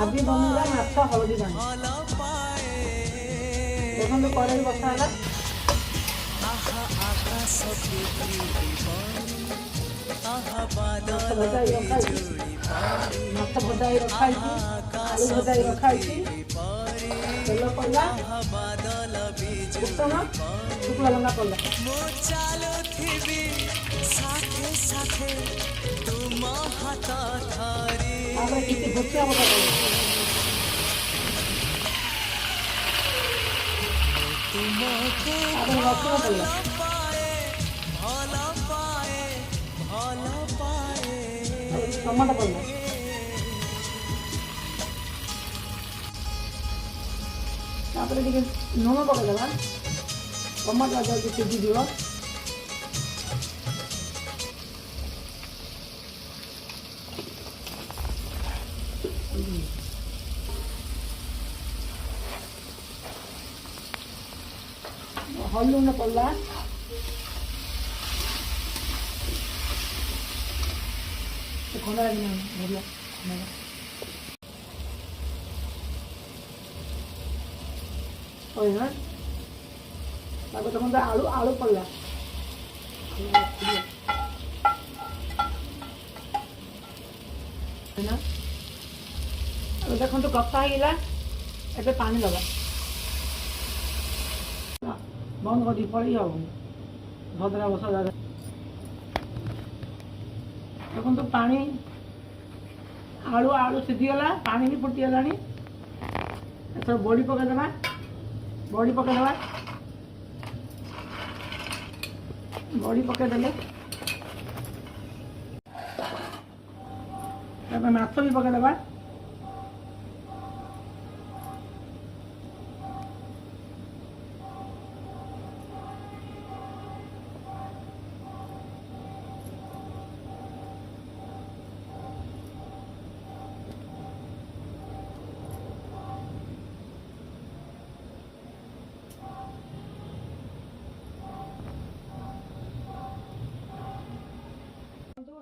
ଆଜି ବନେଇବା ମାଛ ହଳଦୀ ପାଣି। ଦେଖନ୍ତୁ କଡ଼େଇ ବସା ହେଲା। ମାଛ ଭଜାଇ ରଖାଇଛି, ଆଳୁ ଭଜାଇ ରଖାଇଛି। ତେଲ ପଡ଼ିଲା, ଫୁଟଣ, ଶୁଖିଲା ଲଙ୍କା ପଡ଼ିଲା। ତାପରେ କିଛି ଭୁଚିଆ ପକା ପଡ଼ିଲା। ତାପରେ ରସୁଣ ପଡ଼ିଲା। ଟମାଟୋ ପଡ଼ିଲା। ତାପରେ ଟିକେ ଲୁଣ ପକାଇଦେବା। ଟମାଟୋ ଯାଇକି ସିଝିଯିବ। ହଳଦୀ ଗୁଣ୍ଡ ପଡ଼ିଲା। ଖଣ୍ଡା ଭଲ ତାପରେ ଦେଖନ୍ତୁ ଆଳୁ ପଡ଼ିଲା। ଦେଖନ୍ତୁ କଷା ହେଇଗଲା। ଏବେ ପାଣି ଦେବା। ବନ୍ଦ କରି ପଳେଇ ହବନି ଭଦ୍ରା ବସା ଜାଗା। ଦେଖନ୍ତୁ ପାଣି ଆଳୁ ସିଝିଗଲା। ପାଣି ବି ଫୁଟିଗଲାଣି। ଏଥର ବଡ଼ି ପକାଇଦେବା। ବଡ଼ି ପକାଇଦେଲେ ତାପରେ ମାଛ ବି ପକାଇଦେବା।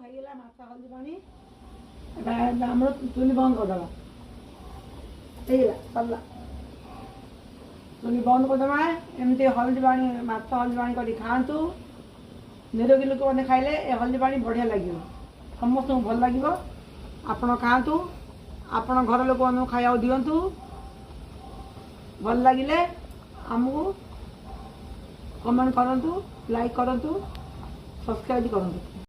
ହେଇଗଲା ମାଛ ହଳଦୀ ପାଣି। ଏବେ ଆମର ଚୁଲି ବନ୍ଦ କରିଦେବା। ହେଇଗଲା ସରିଲା। ଚୁଲି ବନ୍ଦ କରିଦେବା। ଏମିତି ହଳଦୀ ପାଣି ମାଛ ହଳଦୀ ପାଣି କରି ଖାଆନ୍ତୁ। ନିରୋଗୀ ଲୋକମାନେ ଖାଇଲେ ଏ ହଳଦୀ ପାଣି ବଢ଼ିଆ ଲାଗିବ। ସମସ୍ତଙ୍କୁ ଭଲ ଲାଗିବ। ଆପଣ ଖାଆନ୍ତୁ। ଆପଣ ଘର ଲୋକମାନଙ୍କୁ ଖାଇବାକୁ ଦିଅନ୍ତୁ। ଭଲ ଲାଗିଲେ ଆମକୁ କମେଣ୍ଟ କରନ୍ତୁ, ଲାଇକ୍ କରନ୍ତୁ, ସବସ୍କ୍ରାଇବ୍ କରନ୍ତୁ।